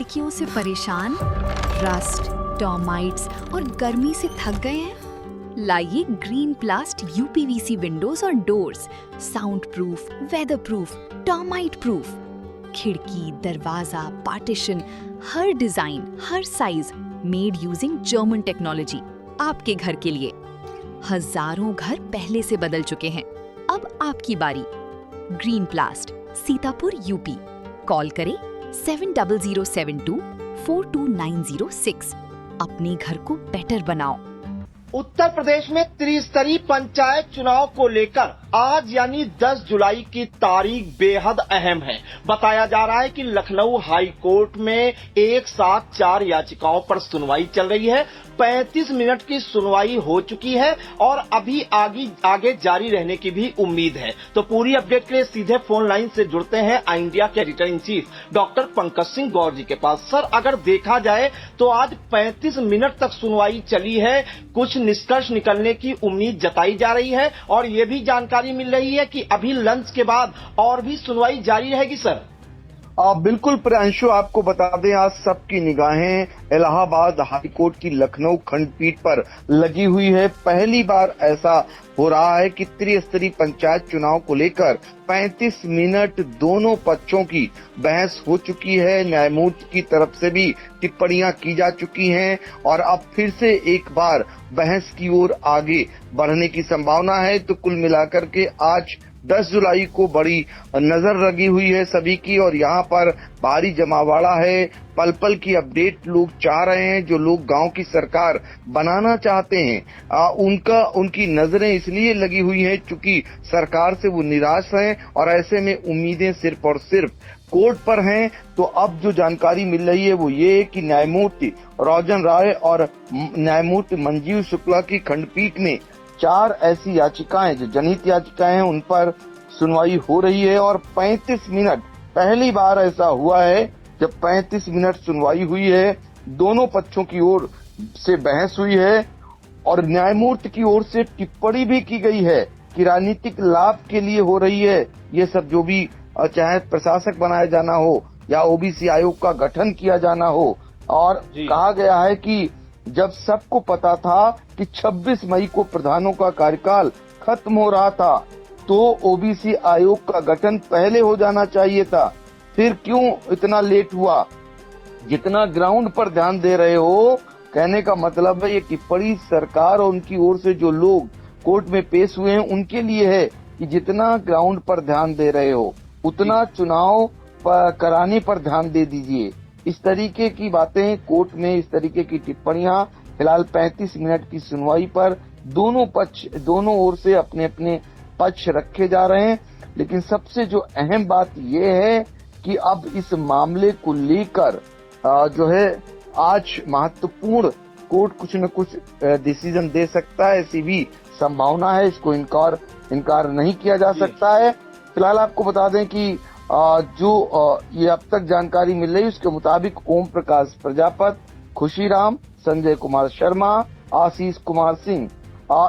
लड़कियों से परेशान, रस्ट, टर्माइट्स और गर्मी से थक गए हैं? लाइए ग्रीन प्लास्ट यूपीवीसी विंडोज और doors, sound proof, weather proof, termite proof. खिड़की, दरवाजा, पार्टीशन, हर डिजाइन, हर size, made using German technology, आपके घर के लिए। हजारों घर पहले से बदल चुके हैं, अब आपकी बारी। Green प्लास्ट, Sitapur, UP. कॉल करें 7072429006। अपने घर को बेटर बनाओ। उत्तर प्रदेश में त्रिस्तरीय पंचायत चुनाव को लेकर आज यानी 10 जुलाई की तारीख बेहद अहम है। बताया जा रहा है कि लखनऊ हाई कोर्ट में एक साथ 4 याचिकाओं पर सुनवाई चल रही है। 35 मिनट की सुनवाई हो चुकी है और अभी आगे जारी रहने की भी उम्मीद है। तो पूरी अपडेट के लिए सीधे फोन लाइन से जुड़ते हैं आई इंडिया के editor in chief doctor Pankaj Singh Gaur ji के पास। सर, अगर देखा जाए तो आज 35 मिनट तक सुनवाई चली है, कुछ निष्कर्ष निकलने की उम्मीद जताई जा रही है और ये भी जानकारी मिल रही है कि अभी लंच के बाद और भी सुनवाई जारी रहेगी। सर बिल्कुल प्रियांशु, आपको बता दें आज सबकी निगाहें इलाहाबाद हाईकोर्ट की लखनऊ खंडपीठ पर लगी हुई है। पहली बार ऐसा हो रहा है कि त्रिस्तरीय पंचायत चुनाव को लेकर 35 मिनट दोनों पक्षों की बहस हो चुकी है। न्यायमूर्ति की तरफ से भी टिप्पणियां की जा चुकी हैं और अब फिर से एक बार बहस की ओर आगे बढ़ने की संभावना है। तो कुल मिलाकर के आज 10 जुलाई को बड़ी नजर लगी हुई है सभी की और यहाँ पर भारी जमावड़ा है। पल पल की अपडेट लोग चाह रहे हैं। जो लोग गांव की सरकार बनाना चाहते हैं उनकी नजरें इसलिए लगी हुई हैं क्योंकि सरकार से वो निराश हैं और ऐसे में उम्मीदें सिर्फ और सिर्फ कोर्ट पर हैं। तो अब जो जानकारी मिल रही है वो ये है कि न्यायमूर्ति रंजन राय और न्यायमूर्ति मंजीव शुक्ला की खंडपीठ में 4 ऐसी याचिकाएं जो जनहित याचिकाएं हैं उन पर सुनवाई हो रही है और 35 मिनट पहली बार ऐसा हुआ है जब 35 मिनट सुनवाई हुई है। दोनों पक्षों की ओर से बहस हुई है और न्यायमूर्ति की ओर से टिप्पणी भी की गई है कि राजनीतिक लाभ के लिए हो रही है ये सब, जो भी चाहे प्रशासक बनाया जाना हो या ओबीसी आयोग का गठन किया जाना हो। और कहा गया है कि जब सबको पता था कि 26 मई को प्रधानों का कार्यकाल खत्म हो रहा था तो ओबीसी आयोग का गठन पहले हो जाना चाहिए था, फिर क्यों इतना लेट हुआ। जितना ग्राउंड पर ध्यान दे रहे हो, कहने का मतलब है ये टिप्पणी सरकार और उनकी ओर से जो लोग कोर्ट में पेश हुए हैं उनके लिए है कि जितना ग्राउंड पर ध्यान दे रहे हो उतना चुनाव कराने पर ध्यान दे दीजिए। इस तरीके की बातें कोर्ट में, इस तरीके की टिप्पणियां फिलहाल 35 मिनट की सुनवाई पर दोनों ओर से अपने अपने पक्ष रखे जा रहे हैं। लेकिन सबसे जो अहम बात यह है कि अब इस मामले को लेकर जो है आज महत्वपूर्ण कोर्ट कुछ न कुछ डिसीजन दे सकता है, ऐसी भी संभावना है। इसको इनकार नहीं किया जा सकता है। फिलहाल आपको बता दें कि जो ये अब तक जानकारी मिल रही है उसके मुताबिक ओम प्रकाश प्रजापत, खुशीराम, संजय कुमार शर्मा, आशीष कुमार सिंह,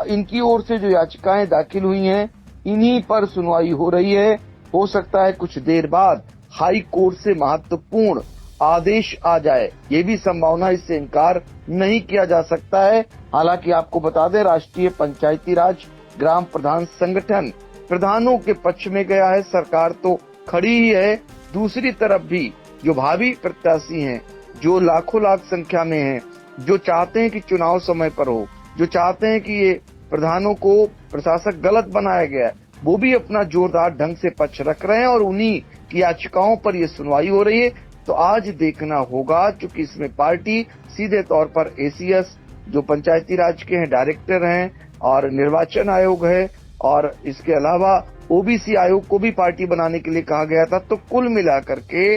इनकी ओर से जो याचिकाएं दाखिल हुई हैं इन्हीं पर सुनवाई हो रही है। हो सकता है कुछ देर बाद हाई कोर्ट से महत्वपूर्ण आदेश आ जाए, ये भी संभावना, इससे इनकार नहीं किया जा सकता है। हालांकि आपको बता दें राष्ट्रीय पंचायती राज ग्राम प्रधान संगठन प्रधानों के पक्ष में गया है। सरकार तो खड़ी ही है, दूसरी तरफ भी जो भावी प्रत्याशी हैं, जो लाखों लाख संख्या में हैं, जो चाहते हैं कि चुनाव समय पर हो, जो चाहते हैं कि ये प्रधानों को प्रशासक गलत बनाया गया है, वो भी अपना जोरदार ढंग से पक्ष रख रहे हैं और उन्हीं की याचिकाओं पर ये सुनवाई हो रही है। तो आज देखना होगा, क्योंकि इसमें पार्टी सीधे तौर पर एसीएस जो पंचायती राज के हैं डायरेक्टर हैं और निर्वाचन आयोग है और इसके अलावा ओबीसी आयोग को भी पार्टी बनाने के लिए कहा गया था। तो कुल मिलाकर के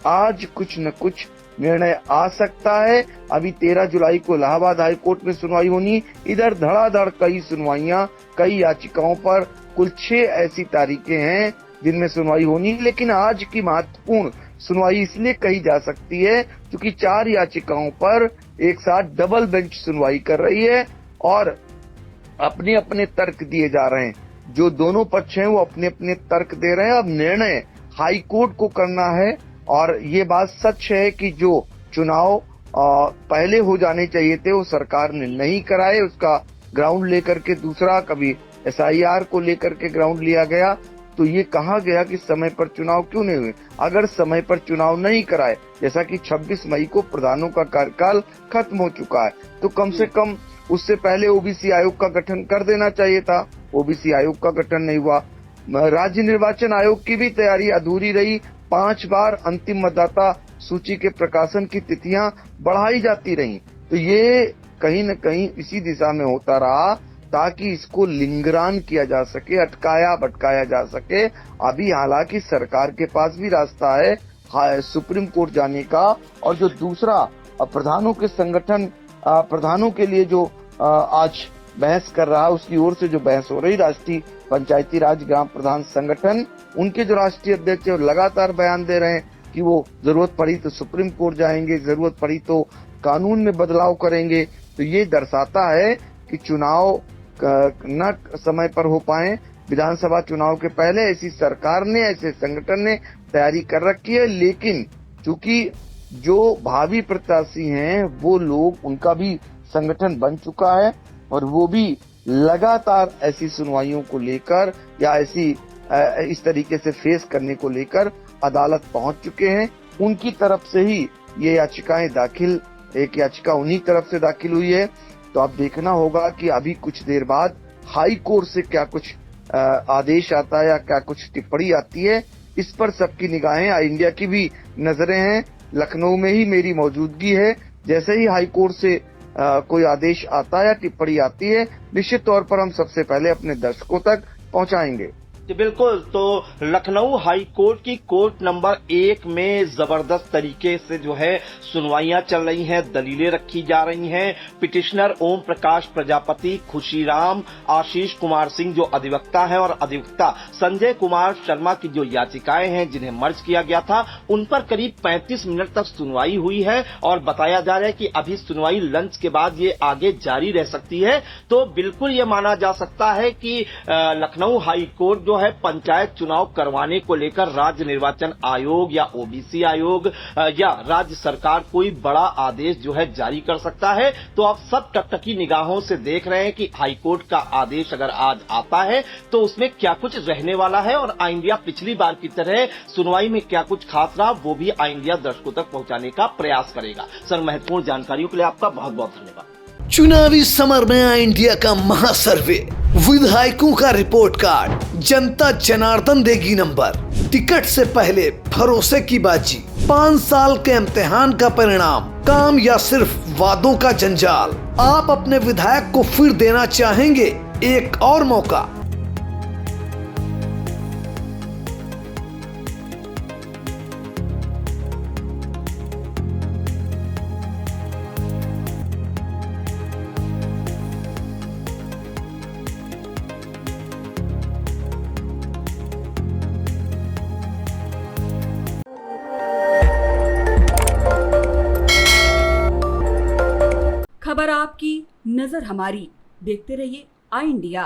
आज कुछ न कुछ निर्णय आ सकता है। अभी 13 जुलाई को इलाहाबाद हाई कोर्ट में सुनवाई होनी, इधर धड़ाधड़ कई सुनवाइयां, कई याचिकाओं पर, कुल 6 ऐसी तारीखें हैं जिनमें सुनवाई होनी। लेकिन आज की महत्वपूर्ण सुनवाई इसलिए कही जा सकती है क्योंकि 4 याचिकाओं पर एक साथ डबल बेंच सुनवाई कर रही है और अपने अपने तर्क दिए जा रहे हैं। जो दोनों पक्ष हैं वो अपने अपने तर्क दे रहे हैं। अब निर्णय हाई कोर्ट को करना है और ये बात सच है कि जो चुनाव पहले हो जाने चाहिए थे वो सरकार ने नहीं कराए, उसका ग्राउंड लेकर के दूसरा कभी SIR को लेकर के ग्राउंड लिया गया, तो ये कहा गया कि समय पर चुनाव क्यों नहीं हुए। अगर समय पर चुनाव नहीं कराए, जैसा कि 26 मई को प्रधानों का कार्यकाल खत्म हो चुका है, तो कम से कम उससे पहले OBC आयोग का गठन कर देना चाहिए था। OBC आयोग का गठन नहीं हुआ। राज्य निर्वाचन आयोग की भी तैयारी अधूरी रही। 5 बार अंतिम मतदाता सूची के प्रकाशन की तिथियां बढ़ाई जाती रही, तो ये कहीं न कहीं इसी दिशा में होता रहा ताकि इसको लिंगरान किया जा सके, अटकाया भटकाया जा सके। अभी हालांकि सरकार के पास भी रास्ता है सुप्रीम कोर्ट जाने का, और जो दूसरा प्रधानों के संगठन प्रधानों के लिए जो आज बहस कर रहा है, उसकी ओर से जो बहस हो रही, राष्ट्रीय पंचायती राज ग्राम प्रधान संगठन, उनके जो राष्ट्रीय अध्यक्ष है लगातार बयान दे रहे हैं कि वो जरूरत पड़ी तो सुप्रीम कोर्ट जाएंगे, जरूरत पड़ी तो कानून में बदलाव करेंगे। तो ये दर्शाता है कि चुनाव न समय पर हो पाए। विधानसभा चुनाव के पहले ऐसी सरकार ने, ऐसे संगठन ने तैयारी कर रखी है, लेकिन चूंकि जो भावी प्रत्याशी हैं वो लोग, उनका भी संगठन बन चुका है और वो भी लगातार ऐसी सुनवाइयों को लेकर या ऐसी इस तरीके से फेस करने को लेकर अदालत पहुंच चुके हैं। उनकी तरफ से ही ये याचिकाएं दाखिल, एक याचिका उन्हीं तरफ से दाखिल हुई है। तो अब देखना होगा कि अभी कुछ देर बाद हाई कोर्ट से क्या कुछ आदेश आता है या क्या कुछ टिप्पणी आती है, इस पर सबकी निगाहें, इंडिया की भी नजरें हैं। लखनऊ में ही मेरी मौजूदगी है। जैसे ही हाई कोर्ट से कोई आदेश आता है या टिप्पणी आती है, निश्चित तौर पर हम सबसे पहले अपने दर्शकों तक पहुंचाएंगे। जी बिल्कुल। तो लखनऊ हाई कोर्ट की कोर्ट नंबर 1 में जबरदस्त तरीके से जो है सुनवाइयां चल रही हैं, दलीलें रखी जा रही हैं। पिटिशनर ओम प्रकाश प्रजापति, खुशीराम, आशीष कुमार सिंह जो अधिवक्ता हैं और अधिवक्ता संजय कुमार शर्मा की जो याचिकाएं हैं जिन्हें मर्ज किया गया था, उन पर करीब 35 मिनट तक सुनवाई हुई है और बताया जा रहा है कि अभी सुनवाई लंच के बाद ये आगे जारी रह सकती है। तो बिल्कुल ये माना जा सकता है कि लखनऊ हाई कोर्ट जो है पंचायत चुनाव करवाने को लेकर राज्य निर्वाचन आयोग या OBC आयोग या राज्य सरकार कोई बड़ा आदेश जो है जारी कर सकता है। तो आप सब टकटकी निगाहों से देख रहे हैं कि हाईकोर्ट का आदेश अगर आज आता है तो उसमें क्या कुछ रहने वाला है और आई इंडिया पिछली बार की तरह सुनवाई में क्या कुछ खास रहा वो भी आई इंडिया दर्शकों तक पहुंचाने का प्रयास करेगा। सर, महत्वपूर्ण जानकारियों के लिए आपका बहुत बहुत धन्यवाद। चुनावी समर में आई इंडिया का महासर्वे, विधायकों का रिपोर्ट कार्ड, जनता जनार्दन देगी नंबर, टिकट से पहले भरोसे की बाजी, 5 साल के इम्तिहान का परिणाम, काम या सिर्फ वादों का जंजाल। आप अपने विधायक को फिर देना चाहेंगे एक और मौका? खबर आपकी, नजर हमारी। देखते रहिए आई इंडिया।